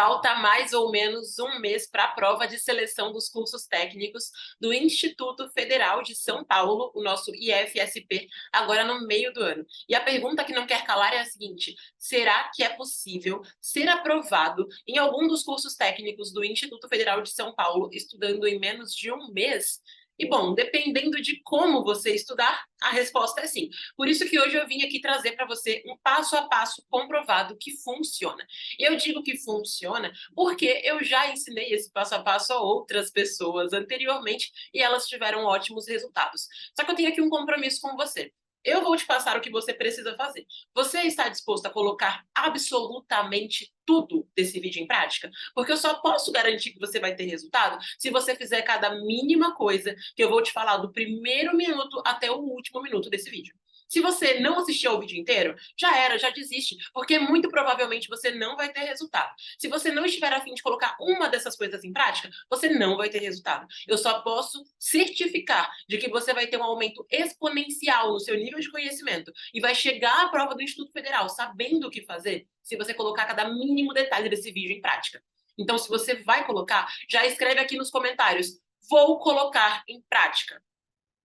Falta mais ou menos um mês para a prova de seleção dos cursos técnicos do Instituto Federal de São Paulo, o nosso IFSP, agora no meio do ano. E a pergunta que não quer calar é a seguinte: será que é possível ser aprovado em algum dos cursos técnicos do Instituto Federal de São Paulo estudando em menos de um mês? E, bom, dependendo de como você estudar, a resposta é sim. Por isso que hoje eu vim aqui trazer para você um passo a passo comprovado que funciona. E eu digo que funciona porque eu já ensinei esse passo a passo a outras pessoas anteriormente e elas tiveram ótimos resultados. Só que eu tenho aqui um compromisso com você. Eu vou te passar o que você precisa fazer. Você está disposto a colocar absolutamente tudo desse vídeo em prática? Porque eu só posso garantir que você vai ter resultado se você fizer cada mínima coisa que eu vou te falar do primeiro minuto até o último minuto desse vídeo. Se você não assistir ao vídeo inteiro, já era, já desiste, porque muito provavelmente você não vai ter resultado. Se você não estiver a fim de colocar uma dessas coisas em prática, você não vai ter resultado. Eu só posso certificar de que você vai ter um aumento exponencial no seu nível de conhecimento e vai chegar à prova do Instituto Federal sabendo o que fazer se você colocar cada mínimo detalhe desse vídeo em prática. Então, se você vai colocar, já escreve aqui nos comentários: vou colocar em prática,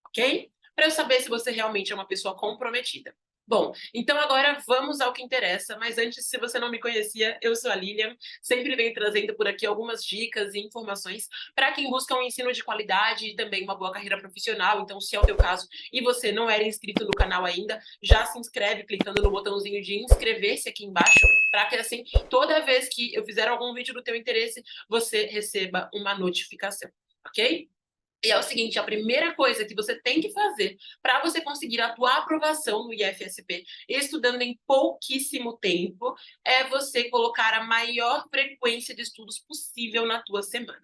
ok? Para eu saber se você realmente é uma pessoa comprometida. Bom, então agora vamos ao que interessa, mas antes, se você não me conhecia, eu sou a Lilian, sempre venho trazendo por aqui algumas dicas e informações para quem busca um ensino de qualidade e também uma boa carreira profissional. Então, se é o teu caso e você não era inscrito no canal ainda, já se inscreve clicando no botãozinho de inscrever-se aqui embaixo, para que assim, toda vez que eu fizer algum vídeo do teu interesse, você receba uma notificação, ok? E é o seguinte, a primeira coisa que você tem que fazer para você conseguir a tua aprovação no IFSP, estudando em pouquíssimo tempo, é você colocar a maior frequência de estudos possível na tua semana.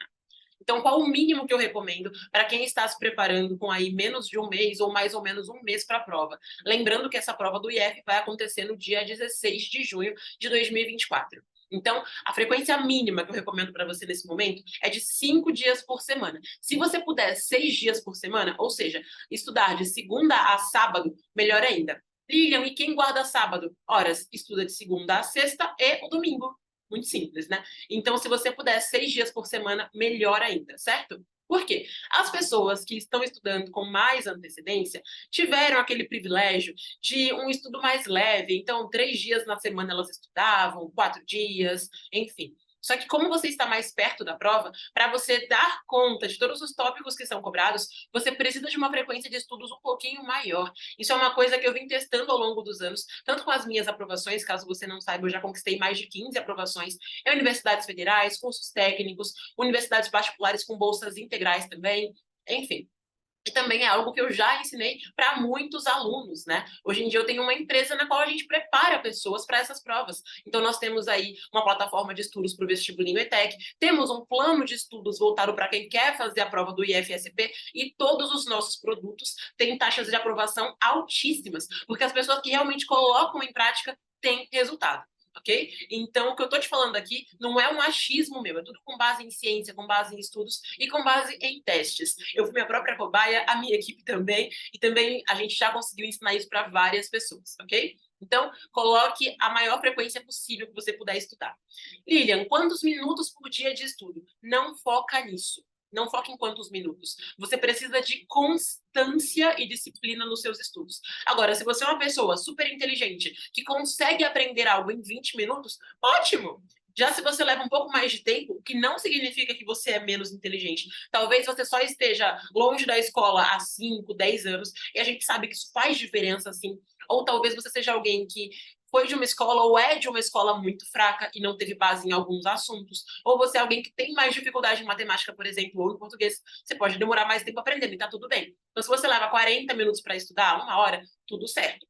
Então, qual o mínimo que eu recomendo para quem está se preparando com aí menos de um mês ou mais ou menos um mês para a prova? Lembrando que essa prova do IF vai acontecer no dia 16 de junho de 2024. Então, a frequência mínima que eu recomendo para você nesse momento é de 5 dias por semana. Se você puder 6 dias por semana, ou seja, estudar de segunda a sábado, melhor ainda. Lilian, e quem guarda sábado? Horas, estuda de segunda a sexta e o domingo. Muito simples, né? Então, se você puder 6 dias por semana, melhor ainda, certo? Por quê? As pessoas que estão estudando com mais antecedência tiveram aquele privilégio de um estudo mais leve. Então, 3 dias na semana elas estudavam, 4 dias, enfim. Só que como você está mais perto da prova, para você dar conta de todos os tópicos que são cobrados, você precisa de uma frequência de estudos um pouquinho maior. Isso é uma coisa que eu vim testando ao longo dos anos, tanto com as minhas aprovações, caso você não saiba, eu já conquistei mais de 15 aprovações em universidades federais, cursos técnicos, universidades particulares com bolsas integrais também, enfim. E também é algo que eu já ensinei para muitos alunos, né? Hoje em dia eu tenho uma empresa na qual a gente prepara pessoas para essas provas. Então nós temos aí uma plataforma de estudos para o vestibulinho ETEC, temos um plano de estudos voltado para quem quer fazer a prova do IFSP e todos os nossos produtos têm taxas de aprovação altíssimas, porque as pessoas que realmente colocam em prática têm resultado. Ok? Então, o que eu estou te falando aqui não é um achismo meu, é tudo com base em ciência, com base em estudos e com base em testes. Eu fui minha própria cobaia, a minha equipe também, e também a gente já conseguiu ensinar isso para várias pessoas, ok? Então, coloque a maior frequência possível que você puder estudar. Lilian, quantos minutos por dia de estudo? Não foca nisso. Não foque em quantos minutos. Você precisa de constância e disciplina nos seus estudos. Agora, se você é uma pessoa super inteligente que consegue aprender algo em 20 minutos, ótimo! Já se você leva um pouco mais de tempo, o que não significa que você é menos inteligente. Talvez você só esteja longe da escola há 5, 10 anos, e a gente sabe que isso faz diferença, sim. Ou talvez você seja alguém que foi de uma escola ou é de uma escola muito fraca e não teve base em alguns assuntos, ou você é alguém que tem mais dificuldade em matemática, por exemplo, ou em português, você pode demorar mais tempo aprendendo e tá tudo bem. Então, se você leva 40 minutos para estudar, 1 hora, tudo certo.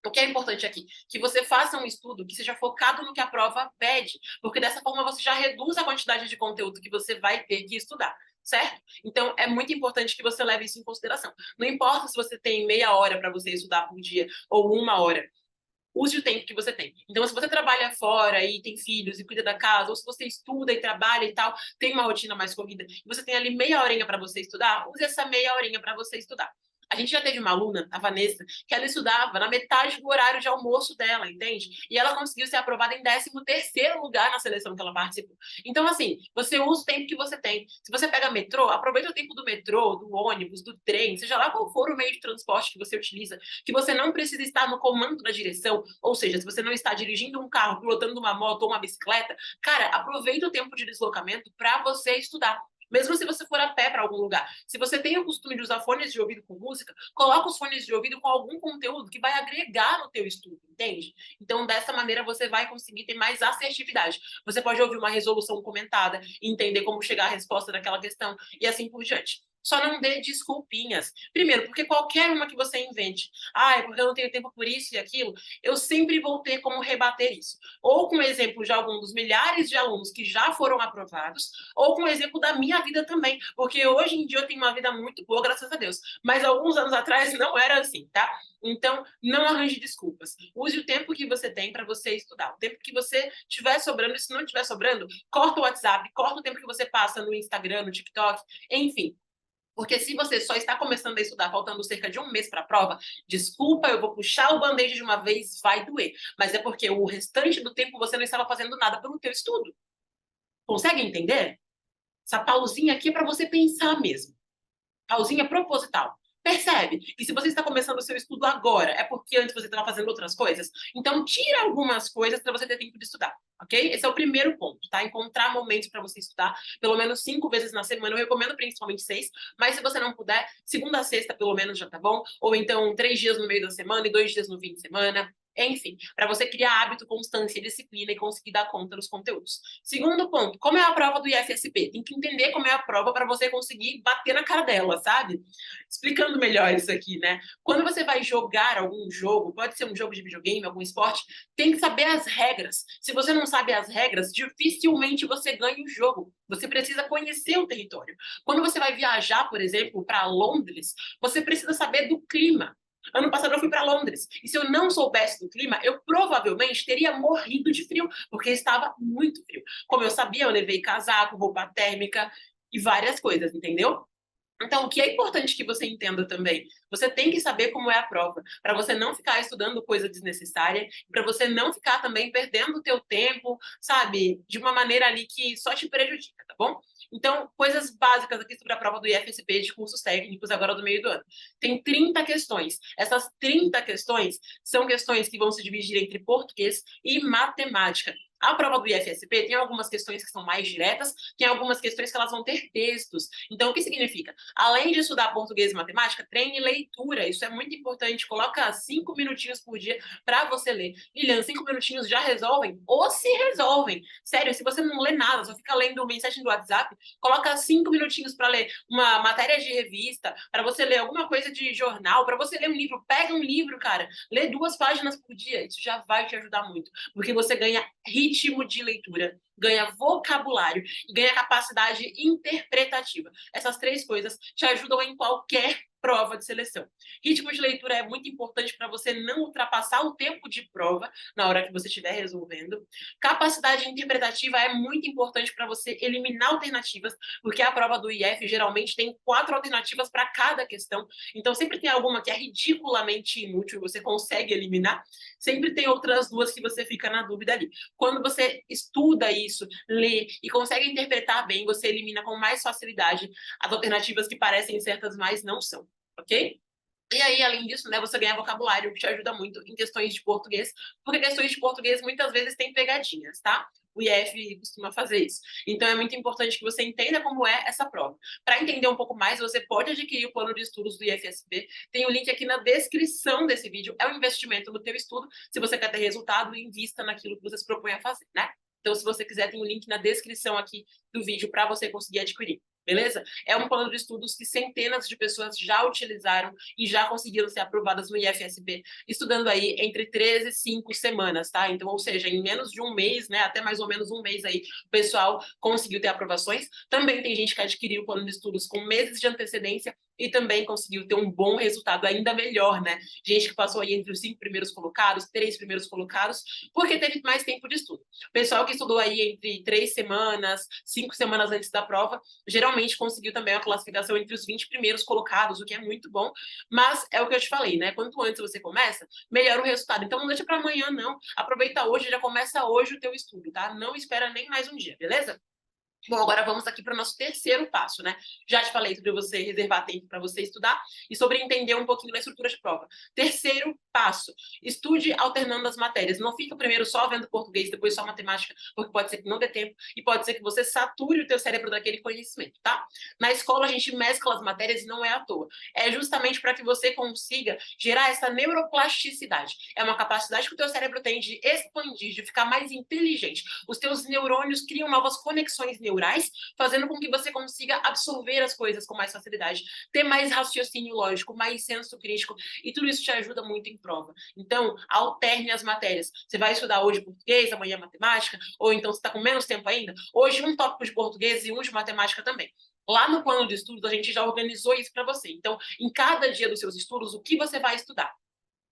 O que é importante aqui? Que você faça um estudo que seja focado no que a prova pede, porque dessa forma você já reduz a quantidade de conteúdo que você vai ter que estudar, certo? Então, é muito importante que você leve isso em consideração. Não importa se você tem meia hora para você estudar por dia ou 1 hora, use o tempo que você tem. Então, se você trabalha fora e tem filhos e cuida da casa, ou se você estuda e trabalha e tal, tem uma rotina mais corrida, e você tem ali meia horinha para você estudar, use essa meia horinha para você estudar. A gente já teve uma aluna, a Vanessa, que ela estudava na metade do horário de almoço dela, entende? E ela conseguiu ser aprovada em 13º lugar na seleção que ela participou. Então, assim, você usa o tempo que você tem. Se você pega metrô, aproveita o tempo do metrô, do ônibus, do trem, seja lá qual for o meio de transporte que você utiliza, que você não precisa estar no comando da direção, ou seja, se você não está dirigindo um carro, pilotando uma moto ou uma bicicleta, cara, aproveita o tempo de deslocamento para você estudar. Mesmo se você for a pé para algum lugar. Se você tem o costume de usar fones de ouvido com música, coloca os fones de ouvido com algum conteúdo que vai agregar no teu estudo, entende? Então, dessa maneira, você vai conseguir ter mais assertividade. Você pode ouvir uma resolução comentada, entender como chegar à resposta daquela questão e assim por diante. Só não dê desculpinhas. Primeiro, porque qualquer uma que você invente, é porque eu não tenho tempo por isso e aquilo, eu sempre vou ter como rebater isso. Ou com o exemplo de algum dos milhares de alunos que já foram aprovados, ou com o exemplo da minha vida também, porque hoje em dia eu tenho uma vida muito boa, graças a Deus. Mas alguns anos atrás não era assim, tá? Então, não arranje desculpas. Use o tempo que você tem para você estudar. O tempo que você tiver sobrando, e se não tiver sobrando, corta o WhatsApp, corta o tempo que você passa no Instagram, no TikTok, enfim. Porque se você só está começando a estudar, faltando cerca de um mês para a prova, desculpa, eu vou puxar o band-aid de uma vez, vai doer. Mas é porque o restante do tempo você não estava fazendo nada pelo teu estudo. Consegue entender? Essa pausinha aqui é para você pensar mesmo. Pausinha proposital. Percebe? E se você está começando o seu estudo agora, é porque antes você estava fazendo outras coisas? Então, tira algumas coisas para você ter tempo de estudar, ok? Esse é o primeiro ponto, tá? Encontrar momentos para você estudar, pelo menos 5 vezes na semana. Eu recomendo principalmente 6, mas se você não puder, segunda a sexta, pelo menos, já tá bom. Ou então, 3 dias no meio da semana e 2 dias no fim de semana. Enfim, para você criar hábito, constância, disciplina e conseguir dar conta dos conteúdos. Segundo ponto, como é a prova do IFSP? Tem que entender como é a prova para você conseguir bater na cara dela, sabe? Explicando melhor isso aqui, né? Quando você vai jogar algum jogo, pode ser um jogo de videogame, algum esporte, tem que saber as regras. Se você não sabe as regras, dificilmente você ganha o jogo. Você precisa conhecer o território. Quando você vai viajar, por exemplo, para Londres, você precisa saber do clima. Ano passado eu fui para Londres e se eu não soubesse do clima, eu provavelmente teria morrido de frio, porque estava muito frio. Como eu sabia, eu levei casaco, roupa térmica e várias coisas, entendeu? Então, o que é importante que você entenda também, você tem que saber como é a prova, para você não ficar estudando coisa desnecessária, para você não ficar também perdendo o teu tempo, sabe, de uma maneira ali que só te prejudica, tá bom? Então, coisas básicas aqui sobre a prova do IFSP de cursos técnicos agora do meio do ano. Tem 30 questões. Essas 30 questões são questões que vão se dividir entre português e matemática. A prova do IFSP tem algumas questões que são mais diretas, tem algumas questões que elas vão ter textos. Então, o que significa? Além de estudar português e matemática, treine leitura. Isso é muito importante. Coloca 5 minutinhos por dia para você ler. Lilian, 5 minutinhos já resolvem? Ou se resolvem. Sério, se você não lê nada, só fica lendo mensagem do WhatsApp, coloca 5 minutinhos para ler uma matéria de revista, para você ler alguma coisa de jornal, para você ler um livro. Pega um livro, cara. Lê 2 páginas por dia. Isso já vai te ajudar muito. Porque você ganha ritmo de leitura, ganha vocabulário e ganha capacidade interpretativa. Essas 3 coisas te ajudam em qualquer prova de seleção. Ritmo de leitura é muito importante para você não ultrapassar o tempo de prova na hora que você estiver resolvendo. Capacidade interpretativa é muito importante para você eliminar alternativas, porque a prova do IF geralmente tem 4 alternativas para cada questão. Então, sempre tem alguma que é ridiculamente inútil, você consegue eliminar. Sempre tem outras 2 que você fica na dúvida ali. Quando você estuda isso, lê e consegue interpretar bem, você elimina com mais facilidade as alternativas que parecem certas, mas não são, ok? E aí, além disso, né, você ganha vocabulário, que te ajuda muito em questões de português, porque questões de português muitas vezes têm pegadinhas, tá? O IF costuma fazer isso. Então, é muito importante que você entenda como é essa prova. Para entender um pouco mais, você pode adquirir o plano de estudos do IFSP. Tem o link aqui na descrição desse vídeo. É um investimento no teu estudo. Se você quer ter resultado, invista naquilo que você se propõe a fazer, né? Então, se você quiser, tem o link na descrição aqui do vídeo para você conseguir adquirir. Beleza? É um plano de estudos que centenas de pessoas já utilizaram e já conseguiram ser aprovadas no IFSB, estudando aí entre 13 e 5 semanas, tá? Então, ou seja, em menos de um mês, né, até mais ou menos um mês aí, o pessoal conseguiu ter aprovações. Também tem gente que adquiriu o plano de estudos com meses de antecedência e também conseguiu ter um bom resultado ainda melhor, né? Gente que passou aí entre os 5 primeiros colocados, 3 primeiros colocados, porque teve mais tempo de estudo. O pessoal que estudou aí entre 3 semanas, 5 semanas antes da prova, geralmente conseguiu também a classificação entre os 20 primeiros colocados, o que é muito bom, mas é o que eu te falei, né? Quanto antes você começa, melhor o resultado. Então não deixa para amanhã, não. Aproveita hoje, já começa hoje o teu estudo, tá? Não espera nem mais um dia, beleza? Bom, agora vamos aqui para o nosso terceiro passo, né? Já te falei sobre você reservar tempo para você estudar e sobre entender um pouquinho da estrutura de prova. Terceiro passo, estude alternando as matérias. Não fica primeiro só vendo português, depois só matemática, porque pode ser que não dê tempo e pode ser que você sature o teu cérebro daquele conhecimento, tá? Na escola a gente mescla as matérias e não é à toa. É justamente para que você consiga gerar essa neuroplasticidade. É uma capacidade que o teu cérebro tem de expandir, de ficar mais inteligente. Os teus neurônios criam novas conexões neurais, fazendo com que você consiga absorver as coisas com mais facilidade, ter mais raciocínio lógico, mais senso crítico, e tudo isso te ajuda muito em prova. Então, alterne as matérias. Você vai estudar hoje português, amanhã matemática, ou então você está com menos tempo ainda, hoje um tópico de português e um de matemática também. Lá no plano de estudos, a gente já organizou isso para você. Então, em cada dia dos seus estudos, o que você vai estudar?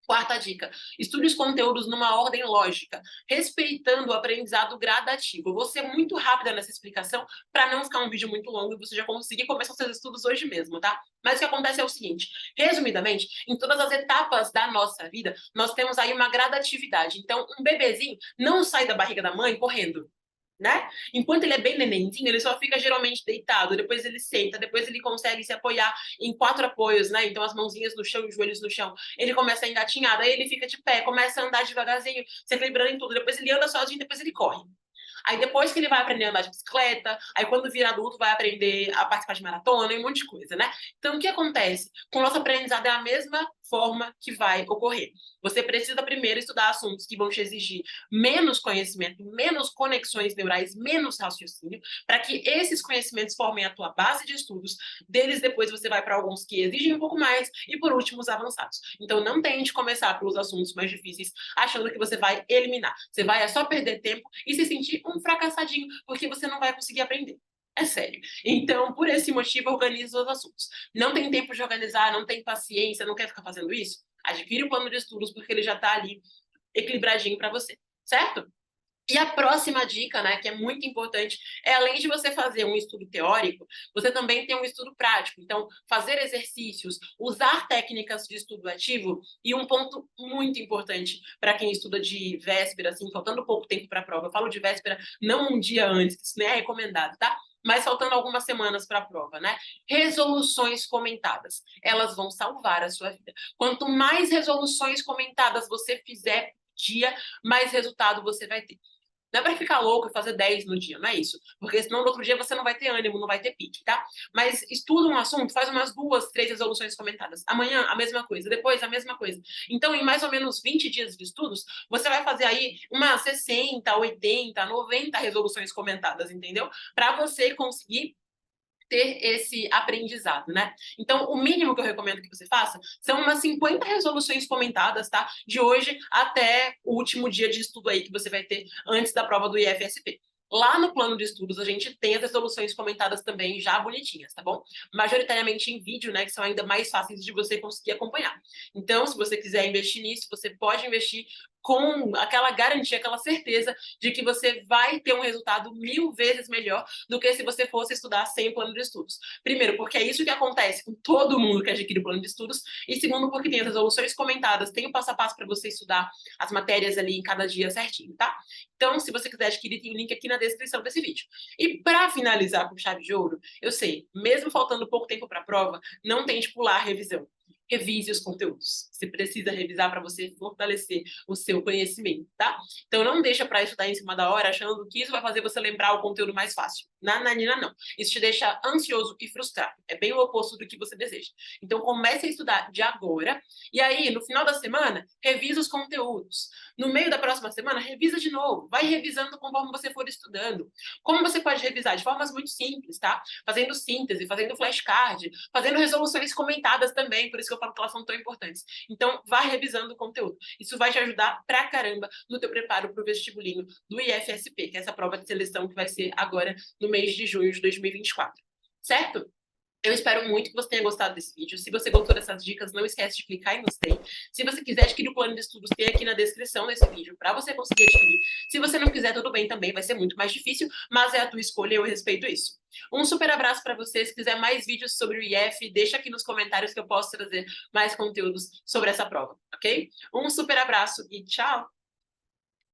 Quarta dica, estude os conteúdos numa ordem lógica, respeitando o aprendizado gradativo. Eu vou ser muito rápida nessa explicação para não ficar um vídeo muito longo e você já conseguir começar os seus estudos hoje mesmo, tá? Mas o que acontece é o seguinte, resumidamente, em todas as etapas da nossa vida, nós temos aí uma gradatividade. Então, um bebezinho não sai da barriga da mãe correndo, né? Enquanto ele é bem nenenzinho, ele só fica geralmente deitado, depois ele senta, depois ele consegue se apoiar em 4 apoios, né? Então as mãozinhas no chão e os joelhos no chão. Ele começa a engatinhar, daí ele fica de pé, começa a andar devagarzinho, se equilibrando em tudo. Depois ele anda sozinho, depois ele corre. Aí depois que ele vai aprender a andar de bicicleta, aí quando vira adulto vai aprender a participar de maratona e um monte de coisa, né? Então o que acontece? Com o nosso aprendizado é a mesma forma que vai ocorrer. Você precisa primeiro estudar assuntos que vão te exigir menos conhecimento, menos conexões neurais, menos raciocínio, para que esses conhecimentos formem a tua base de estudos. Deles depois você vai para alguns que exigem um pouco mais e por último os avançados. Então não tente começar pelos assuntos mais difíceis achando que você vai eliminar. Você vai só perder tempo e se sentir um fracassadinho porque você não vai conseguir aprender. É sério. Então, por esse motivo, organize os assuntos. Não tem tempo de organizar, não tem paciência, não quer ficar fazendo isso? Adquire o plano de estudos porque ele já está ali equilibradinho para você, certo? E a próxima dica, né, que é muito importante, é além de você fazer um estudo teórico, você também tem um estudo prático. Então, fazer exercícios, usar técnicas de estudo ativo e um ponto muito importante para quem estuda de véspera, assim, faltando pouco tempo para a prova. Eu falo de véspera não um dia antes, que isso não é recomendado, tá? Mas faltando algumas semanas para a prova, né? Resoluções comentadas. Elas vão salvar a sua vida. Quanto mais resoluções comentadas você fizer dia, mais resultado você vai ter. Não é para ficar louco e fazer 10 no dia, não é isso. Porque senão no outro dia você não vai ter ânimo, não vai ter pique, tá? Mas estuda um assunto, faz umas 2, 3 resoluções comentadas. Amanhã, a mesma coisa. Depois, a mesma coisa. Então, em mais ou menos 20 dias de estudos, você vai fazer aí umas 60, 80, 90 resoluções comentadas, entendeu? Para você conseguir ter esse aprendizado, né? Então, o mínimo que eu recomendo que você faça são umas 50 resoluções comentadas, tá? De hoje até o último dia de estudo aí que você vai ter antes da prova do IFSP. Lá no plano de estudos, a gente tem as resoluções comentadas também já bonitinhas, tá bom? Majoritariamente em vídeo, né? Que são ainda mais fáceis de você conseguir acompanhar. Então, se você quiser investir nisso, você pode investir com aquela garantia, aquela certeza de que você vai ter um resultado 1000 vezes melhor do que se você fosse estudar sem o plano de estudos. Primeiro, porque é isso que acontece com todo mundo que adquire o plano de estudos, e segundo, porque tem as resoluções comentadas, tem o passo a passo para você estudar as matérias ali em cada dia certinho, tá? Então, se você quiser adquirir, tem o link aqui na descrição desse vídeo. E para finalizar com chave de ouro, eu sei, mesmo faltando pouco tempo para a prova, não tente pular a revisão. Revise os conteúdos. Você precisa revisar para você fortalecer o seu conhecimento, tá? Então não deixa para estudar em cima da hora achando que isso vai fazer você lembrar o conteúdo mais fácil. Nananina, não. Isso te deixa ansioso e frustrado. É bem o oposto do que você deseja. Então comece a estudar de agora e aí no final da semana revisa os conteúdos. No meio da próxima semana revisa de novo. Vai revisando conforme você for estudando. Como você pode revisar? De formas muito simples, tá? Fazendo síntese, fazendo flashcard, fazendo resoluções comentadas também, por isso que eu falo que elas são tão importantes. Então, vá revisando o conteúdo. Isso vai te ajudar pra caramba no teu preparo pro vestibulinho do IFSP, que é essa prova de seleção que vai ser agora no mês de junho de 2024. Certo? Eu espero muito que você tenha gostado desse vídeo. Se você gostou dessas dicas, não esquece de clicar em gostei. Se você quiser adquirir o plano de estudos, tem aqui na descrição desse vídeo para você conseguir adquirir. Se você não quiser, tudo bem também, vai ser muito mais difícil, mas é a tua escolha e eu respeito isso. Um super abraço para você. Se quiser mais vídeos sobre o IF, deixa aqui nos comentários que eu posso trazer mais conteúdos sobre essa prova, ok? Um super abraço e tchau!